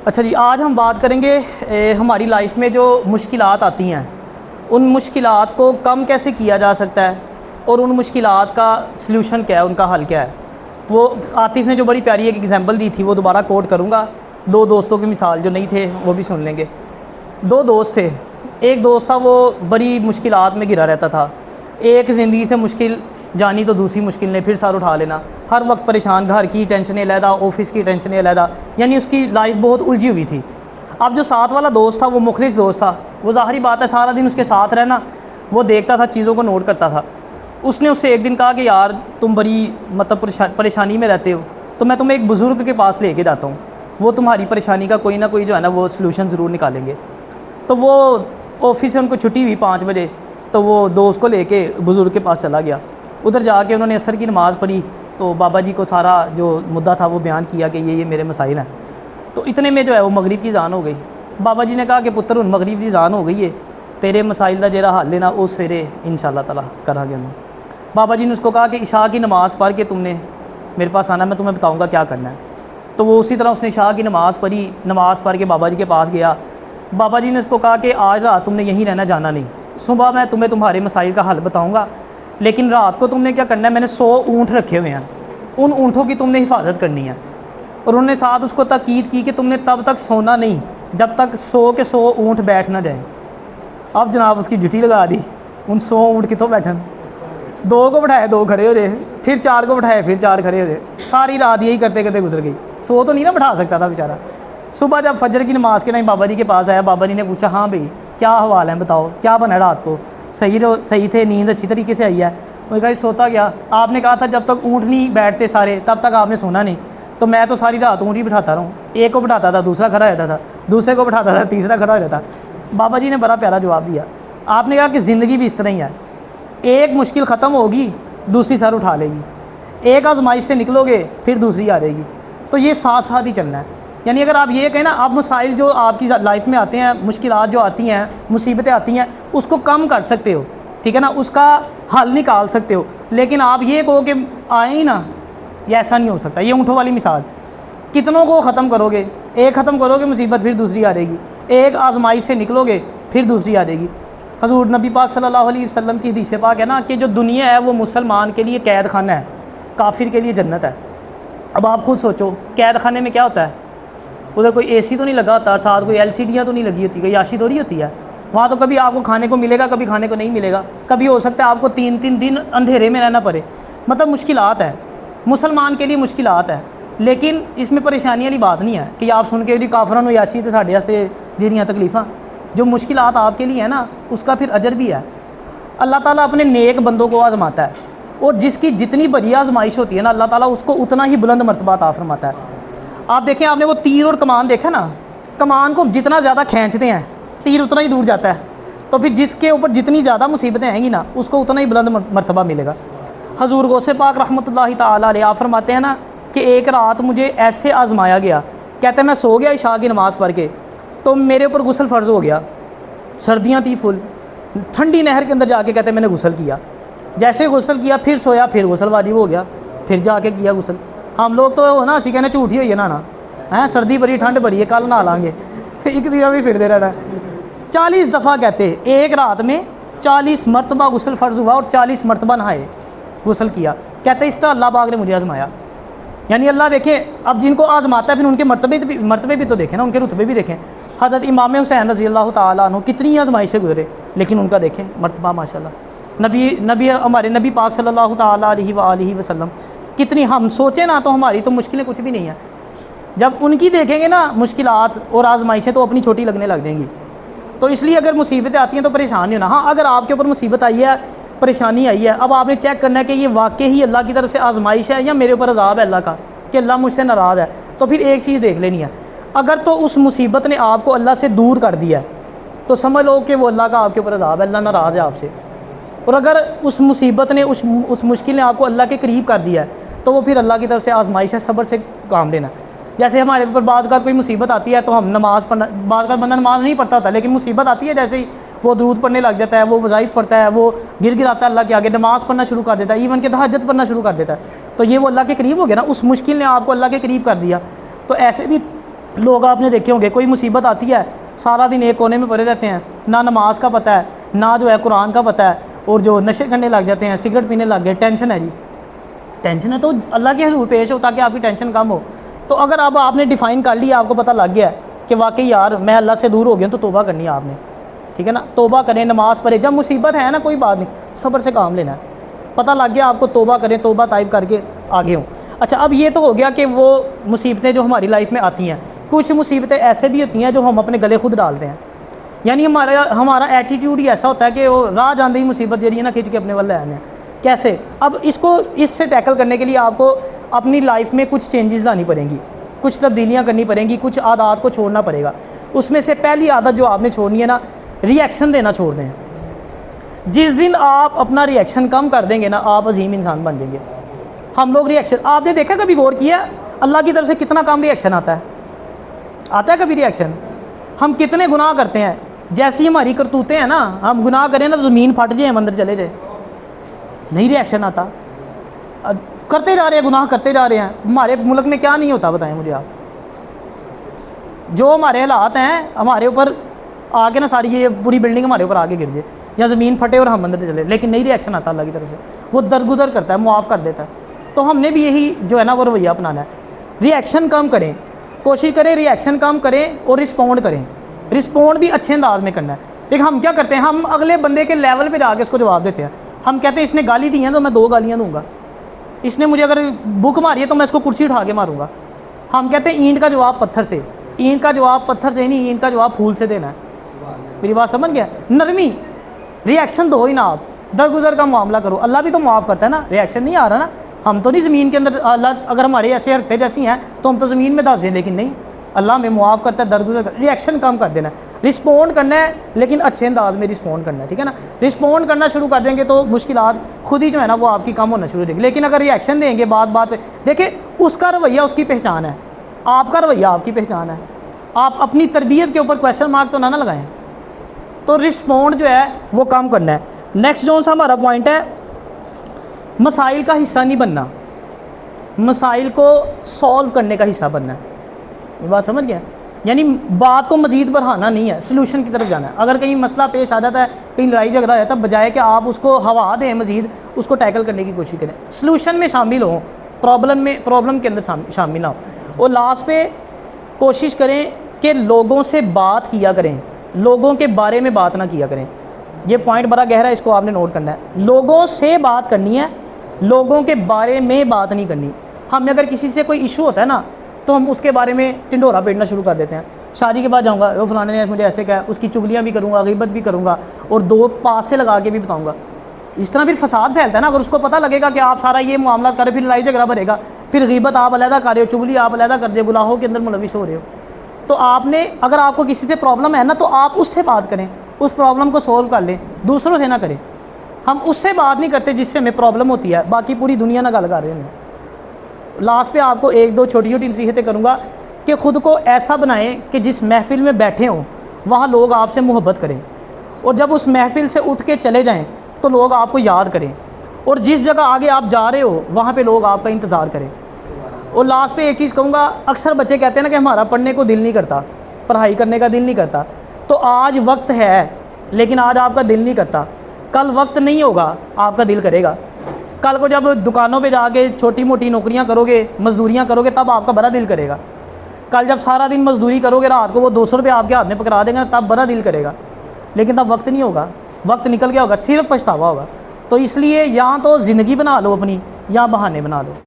اچھا جی، آج ہم بات کریں گے ہماری لائف میں جو مشکلات آتی ہیں ان مشکلات کو کم کیسے کیا جا سکتا ہے اور ان مشکلات کا سلوشن کیا ہے، ان کا حل کیا ہے۔ وہ عاطف نے جو بڑی پیاری ایک ایگزامپل دی تھی وہ دوبارہ کوٹ کروں گا، دو دوستوں کی مثال جو نہیں تھے وہ بھی سن لیں گے۔ دو دوست تھے، ایک دوست تھا وہ بڑی مشکلات میں گھرا رہتا تھا، ایک زندگی سے مشکل جانی تو دوسری مشکل نے پھر سر اٹھا لینا، ہر وقت پریشان، گھر کی ٹینشنیں علیحدہ، آفس کی ٹینشنیں علیحدہ، یعنی اس کی لائف بہت الجھی ہوئی تھی۔ اب جو ساتھ والا دوست تھا وہ مخلص دوست تھا، وہ ظاہری بات ہے سارا دن اس کے ساتھ رہنا، وہ دیکھتا تھا، چیزوں کو نوٹ کرتا تھا۔ اس نے اس سے ایک دن کہا کہ یار تم بڑی پریشانی میں رہتے ہو تو میں تمہیں ایک بزرگ کے پاس لے کے جاتا ہوں، وہ تمہاری پریشانی کا کوئی نہ کوئی جو ہے نا وہ سلوشن ضرور نکالیں گے۔ تو وہ آفس سے ان کو چھٹی ہوئی 5 بجے، تو وہ دوست کو لے کے بزرگ کے پاس چلا گیا۔ ادھر جا کے انہوں نے عصر کی نماز پڑھی تو بابا جی کو سارا جو مدعا تھا وہ بیان کیا کہ یہ میرے مسائل ہیں۔ تو اتنے میں جو ہے وہ مغرب کی اذان ہو گئی۔ بابا جی نے کہا کہ پتر ان مغرب کی اذان ہو گئی ہے، تیرے مسائل کا جڑا حل لینا اس سویرے انشاءاللہ تعالیٰ کرا گے۔ بابا جی نے اس کو کہا کہ عشاء کی نماز پڑھ کے تم نے میرے پاس آنا، میں تمہیں بتاؤں گا کیا کرنا ہے۔ تو وہ اسی طرح اس نے عشاء کی نماز پڑھی، نماز پڑھ کے بابا جی کے پاس گیا۔ بابا جی نے اس کو کہا کہ آج رات تم نے یہیں رہنا، جانا نہیں، صبح میں تمہیں تمہارے مسائل کا حل بتاؤں گا، لیکن رات کو تم نے کیا کرنا ہے، میں نے 100 اونٹ رکھے ہوئے ہیں، ان اونٹوں کی تم نے حفاظت کرنی ہے۔ اور انہوں نے ساتھ اس کو تاکید کی کہ تم نے تب تک سونا نہیں جب تک 100 کے 100 اونٹ بیٹھ نہ جائیں۔ اب جناب اس کی ڈیوٹی لگا دی، ان 100 اونٹ کتوں بیٹھن، 2 کو بٹھائے 2 کھڑے ہو رہے، پھر 4 کو بٹھائے پھر 4 کھڑے ہو رہے، ساری رات یہی کرتے کرتے گزر گئی۔ 100 تو نہیں نا بٹھا سکتا تھا بیچارہ۔ صبح جب فجر کی نماز کے ٹائم بابا جی کے پاس آیا، بابا جی نے پوچھا ہاں بھائی کیا حوال ہے، بتاؤ کیا بنا رات کو، صحیح تھے، نیند اچھی طریقے سے آئی ہے؟ وہ کہا سوتا گیا، آپ نے کہا تھا جب تک اونٹ نہیں بیٹھتے سارے تب تک آپ نے سونا نہیں، تو میں تو ساری رات اونٹ ہی بٹھاتا رہا ہوں، ایک کو بٹھاتا تھا دوسرا کھڑا رہتا تھا، دوسرے کو بٹھاتا تھا تیسرا کھڑا رہتا۔ بابا جی نے بڑا پیارا جواب دیا، آپ نے کہا کہ زندگی بھی اس طرح ہی ہے، ایک مشکل ختم ہوگی دوسری سر اٹھا لے گی، ایک آزمائش سے نکلو گے پھر دوسری آ رہے گی، تو یہ ساتھ ساتھ ہی چلنا ہے۔ یعنی اگر آپ یہ کہیں نا، آپ مسائل جو آپ کی لائف میں آتے ہیں، مشکلات جو آتی ہیں، مصیبتیں آتی ہیں، اس کو کم کر سکتے ہو، ٹھیک ہے نا، اس کا حل نکال سکتے ہو، لیکن آپ یہ کہو کہ آئیں ہی نا، یہ ایسا نہیں ہو سکتا۔ یہ اونٹوں والی مثال، کتنوں کو ختم کرو گے، ایک ختم کرو گے مصیبت پھر دوسری آ رہے گی، ایک آزمائش سے نکلو گے پھر دوسری آ جائے گی۔ حضور نبی پاک صلی اللہ علیہ وسلم کی حدیث پاک ہے نا کہ جو دنیا ہے وہ مسلمان کے لیے قید خانہ ہے، کافر کے لیے جنت ہے۔ اب آپ خود سوچو قید خانے میں کیا ہوتا ہے، ادھر کوئی اے سی تو نہیں لگا ہوتا، ساتھ کوئی LCDیاں تو نہیں لگی ہوتی، کوئی عیاشی تھوڑی ہوتی ہے وہاں، تو کبھی آپ کو کھانے کو ملے گا، کبھی کھانے کو نہیں ملے گا، کبھی ہو سکتا ہے آپ کو 3 دن اندھیرے میں رہنا پڑے، مطلب مشکلات ہے، مسلمان کے لیے مشکلات ہے۔ لیکن اس میں پریشانی والی بات نہیں ہے کہ آپ سن کے جی کافرن و عیاشی تو ساڈے واسطے دیریاں تکلیفاں، جو مشکلات آپ کے لیے ہیں نا اس کا پھر اجر بھی ہے۔ اللہ تعالیٰ اپنے نیک بندوں کو آزماتا ہے، اور جس کی جتنی بڑی آزمائش ہوتی ہے نا اللہ تعالیٰ اس کو اتنا ہی بلند مرتبہ عطا فرماتا ہے۔ آپ دیکھیں، آپ نے وہ تیر اور کمان دیکھا نا، کمان کو جتنا زیادہ کھینچتے ہیں تیر اتنا ہی دور جاتا ہے، تو پھر جس کے اوپر جتنی زیادہ مصیبتیں آئیں گی نا اس کو اتنا ہی بلند مرتبہ ملے گا۔ حضور غوث پاک رحمۃ اللہ تعالیٰ علیہ آپ فرماتے ہیں نا کہ ایک رات مجھے ایسے آزمایا گیا، کہتے ہیں میں سو گیا عشاء کی نماز پڑھ کے، تو میرے اوپر غسل فرض ہو گیا، سردیاں تھی فل، ٹھنڈی نہر کے اندر جا کے کہتے ہیں میں نے غسل کیا، جیسے غسل کیا پھر سویا، پھر غسل واجب ہو گیا، پھر جا کے کیا غسل۔ ہم لوگ تو نا اسی کہنے جھوٹ ہی ہوئی ہے نہانا ہے، سردی بڑی ٹھنڈ بڑی ہے کل نہا لیں گے، ایک دن بھی پھرتے رہنا ہے۔ 40 دفعہ کہتے ایک رات میں 40 مرتبہ غسل فرض ہوا اور 40 مرتبہ نہائے، غسل کیا، کہتے اس طرح اللہ پاک نے مجھے آزمایا۔ یعنی اللہ دیکھیں اب جن کو آزماتا ہے پھر ان کے مرتبے بھی تو دیکھیں نا، ان کے رتبے بھی دیکھیں۔ حضرت امام حسین رضی اللہ تعالیٰ عنہ کتنی آزمائش سے گزرے، لیکن ان کا دیکھیں مرتبہ ماشاءاللہ۔ ہمارے نبی پاک صلی اللہ تعالیٰ علیہ وآلہ وسلم کتنی، ہم سوچیں نا تو ہماری تو مشکلیں کچھ بھی نہیں ہیں، جب ان کی دیکھیں گے نا مشکلات اور آزمائشیں تو اپنی چھوٹی لگنے لگ جائیں گی۔ تو اس لیے اگر مصیبتیں آتی ہیں تو پریشان نہیں ہونا۔ ہاں اگر آپ کے اوپر مصیبت آئی ہے، پریشانی آئی ہے، اب آپ نے چیک کرنا ہے کہ یہ واقعی ہی اللہ کی طرف سے آزمائش ہے یا میرے اوپر عذاب ہے اللہ کا کہ اللہ مجھ سے ناراض ہے، تو پھر ایک چیز دیکھ لینی ہے، اگر تو اس مصیبت نے آپ کو اللہ سے دور کر دیا ہے تو سمجھ لو کہ وہ اللہ کا آپ کے اوپر عذاب ہے، اللہ ناراض ہے آپ سے۔ اور اگر اس مصیبت نے اس مشکل نے آپ کو اللہ کے قریب کر دیا ہے تو وہ پھر اللہ کی طرف سے آزمائش ہے، صبر سے کام لینا۔ جیسے ہمارے اوپر بعض اوقات کوئی مصیبت آتی ہے تو ہم نماز پڑھنا، بعض اوقات بندہ نماز نہیں پڑھتا ہوتا لیکن مصیبت آتی ہے جیسے ہی وہ درود پڑھنے لگ جاتا ہے، وہ وظائف پڑھتا ہے، وہ گر آتا ہے اللہ کے آگے، نماز پڑھنا شروع کر دیتا ہے، ایون کہ تہجد پڑھنا شروع کر دیتا ہے، تو یہ وہ اللہ کے قریب ہو گیا نا، اس مشکل نے آپ کو اللہ کے قریب کر دیا۔ تو ایسے بھی لوگ آپ نے دیکھے ہوں گے، کوئی مصیبت آتی ہے سارا دن ایک کونے میں پڑے رہتے ہیں، نہ نماز کا پتہ ہے نہ جو ہے قرآن کا پتہ ہے، اور جو نشے کرنے لگ جاتے ہیں، سگریٹ پینے لگ گئے، ٹینشن ہے جی، ٹینشن ہے تو اللہ کے حضور پیش ہو تاکہ آپ کی ٹینشن کم ہو۔ تو اگر اب آپ نے ڈیفائن کر لیا، آپ کو پتہ لگ گیا ہے کہ واقعی یار میں اللہ سے دور ہو گیا ہوں، تو توبہ کرنی ہے آپ نے، ٹھیک ہے نا، توبہ کریں، نماز پڑھیں، جب مصیبت ہے نا کوئی بات نہیں، صبر سے کام لینا ہے، پتہ لگ گیا آپ کو، توبہ کریں، توبہ طائب کر کے آگے ہوں۔ اچھا اب یہ تو ہو گیا کہ وہ مصیبتیں جو ہماری لائف میں آتی ہیں، کچھ مصیبتیں ایسے بھی ہوتی ہیں جو ہم اپنے گلے خود ڈالتے ہیں، یعنی ہمارا ایٹیٹیوڈ ہی ایسا ہوتا ہے کہ وہ راہ جاندے ہی مصیبت جڑی ہے نا کھچ کے اپنے والے آنے ہیں۔ کیسے؟ اب اس سے ٹیکل کرنے کے لیے آپ کو اپنی لائف میں کچھ چینجز لانی پڑیں گی، کچھ تبدیلیاں کرنی پڑیں گی، کچھ عادات کو چھوڑنا پڑے گا۔ اس میں سے پہلی عادت جو آپ نے چھوڑنی ہے نا، ری ایکشن دینا چھوڑ دیں۔ جس دن آپ اپنا ری ایکشن کم کر دیں گے نا، آپ عظیم انسان بن جائیں گے۔ ہم لوگ ری ایکشن، آپ نے دیکھا کبھی غور کیا اللہ کی طرف سے کتنا کم ری ایکشن آتا ہے کبھی ری ایکشن؟ ہم کتنے گناہ کرتے ہیں، جیسی ہماری کرتوتیں ہیں نا، ہم گناہ کریں نا تو زمین پھٹ جائے، ہم اندر چلے جائے، نہیں ری ایکشن آتا، کرتے جا رہے ہیں، گناہ کرتے جا رہے ہیں۔ ہمارے ملک میں کیا نہیں ہوتا بتائیں مجھے آپ؟ جو ہمارے حالات ہیں ہمارے اوپر آ کے نا، ساری یہ پوری بلڈنگ ہمارے اوپر آگے گر جائے یا زمین پھٹے اور ہم اندر چلے، لیکن نہیں ری ایکشن آتا اللہ کی طرف سے، وہ درگزر کرتا ہے، معاف کر دیتا ہے۔ تو ہم نے بھی یہی جو ہے نا وہ رویہ اپنانا ہے، ری ایکشن کم کریں، کوشش کریں ری ایکشن کم کریں اور رسپونڈ کریں، رسپونڈ بھی اچھے انداز میں کرنا ہے۔ لیکن ہم کیا کرتے ہیں، ہم اگلے بندے کے لیول پہ جا کے اس کو جواب دیتے ہیں۔ ہم کہتے ہیں اس نے گالی دی ہیں تو میں 2 گالیاں دوں گا، اس نے مجھے اگر بک ماری ہے تو میں اس کو کرسی اٹھا کے ماروں گا۔ ہم کہتے ہیں اینٹ کا جواب پتھر سے، اینٹ کا جواب پتھر سے نہیں، اینٹ کا جواب پھول سے دینا ہے۔ میری بات سمجھ گیا؟ نرمی، ری ایکشن دو ہی نا، آپ درگزر کا معاملہ کرو، اللہ بھی تو معاف کرتا ہے نا، ری ایکشن نہیں آ رہا نا، ہم تو نہیں زمین کے اندر، اللہ اگر ہمارے ایسے حرکتیں جیسی ہیں تو ہم تو زمین میں دھس دیں، لیکن نہیں، اللہ ہمیں معاف کرتا ہے، درگزر ری ایکشن کم کر دینا ہے، رسپونڈ کرنا ہے، لیکن اچھے انداز میں رسپونڈ کرنا ہے، ٹھیک ہے نا۔ رسپونڈ کرنا شروع کر دیں گے تو مشکلات خود ہی جو ہے نا وہ آپ کی کم ہونا شروع ہو جائے گی۔ لیکن اگر ری ایکشن دیں گے بات بات پہ، دیکھیں اس کا رویہ اس کی پہچان ہے، آپ کا رویہ آپ کی پہچان ہے، آپ اپنی تربیت کے اوپر کویسچن مارک تو نہ لگائیں۔ تو رسپونڈ جو ہے وہ کم کرنا ہے۔ نیکسٹ جو سا ہمارا پوائنٹ ہے، مسائل کا حصہ نہیں بننا، مسائل کو سولو کرنے کا حصہ بننا ہے۔ یہ بات سمجھ گیا؟ یعنی بات کو مزید بڑھانا نہیں ہے، سلوشن کی طرف جانا ہے۔ اگر کہیں مسئلہ پیش آ جاتا ہے، کہیں لڑائی جھگڑا ہے، تب بجائے کہ آپ اس کو ہوا دیں مزید، اس کو ٹیکل کرنے کی کوشش کریں، سلوشن میں شامل ہوں، پرابلم کے اندر شامل نہ ہوں۔ اور لاسٹ پہ کوشش کریں کہ لوگوں سے بات کیا کریں، لوگوں کے بارے میں بات نہ کیا کریں۔ یہ پوائنٹ بڑا گہرا ہے، اس کو آپ نے نوٹ کرنا ہے۔ لوگوں سے بات کرنی ہے، لوگوں کے بارے میں بات نہیں کرنی۔ ہمیں اگر کسی سے کوئی ایشو ہوتا ہے نا تو ہم اس کے بارے میں ٹنڈورا پیٹنا شروع کر دیتے ہیں۔ شادی کے بعد جاؤں گا، وہ فلانے نے مجھے ایسے کہا، اس کی چگلیاں بھی کروں گا، غیبت بھی کروں گا، اور 2 پاس سے لگا کے بھی بتاؤں گا۔ اس طرح پھر فساد پھیلتا ہے نا۔ اگر اس کو پتہ لگے گا کہ آپ سارا یہ معاملہ کرے، پھر لڑائی جھگڑا بھرے گا، پھر غیبت آپ علیحدہ کر رہے ہو، چگلی آپ علیحدہ کر دے، گناہوں کے اندر ملوث ہو رہے ہو۔ تو آپ نے، اگر آپ کو کسی سے پرابلم ہے نا تو آپ اس سے بات کریں، اس پرابلم کو سولو کر لیں، دوسروں سے نہ کریں۔ ہم اس سے بات نہیں کرتے جس سے ہمیں پرابلم ہوتی ہے، باقی پوری دنیا نہ گل کر رہے ہیں۔ لاسٹ پہ آپ کو 1-2 چھوٹی نصیحتیں کروں گا کہ خود کو ایسا بنائیں کہ جس محفل میں بیٹھے ہوں وہاں لوگ آپ سے محبت کریں، اور جب اس محفل سے اٹھ کے چلے جائیں تو لوگ آپ کو یاد کریں، اور جس جگہ آگے آپ جا رہے ہو وہاں پہ لوگ آپ کا انتظار کریں۔ اور لاسٹ پہ ایک چیز کہوں گا، اکثر بچے کہتے ہیں نا کہ ہمارا پڑھنے کو دل نہیں کرتا، پڑھائی کرنے کا دل نہیں کرتا، تو آج وقت ہے، لیکن آج آپ کا دل نہیں کرتا، کل وقت نہیں ہوگا، آپ کا دل کرے گا۔ کل کو جب دکانوں پہ جا کے چھوٹی موٹی نوکریاں کرو گے، مزدوریاں کرو گے، تب آپ کا بڑا دل کرے گا۔ کل جب سارا دن مزدوری کرو گے، رات کو وہ 200 روپے آپ کے ہاتھ میں پکڑا دیں گے، تب بڑا دل کرے گا، لیکن تب وقت نہیں ہوگا، وقت نکل گیا ہوگا، صرف پچھتاوا ہوگا۔ تو اس لیے یا تو زندگی بنا لو اپنی، یا بہانے بنا لو۔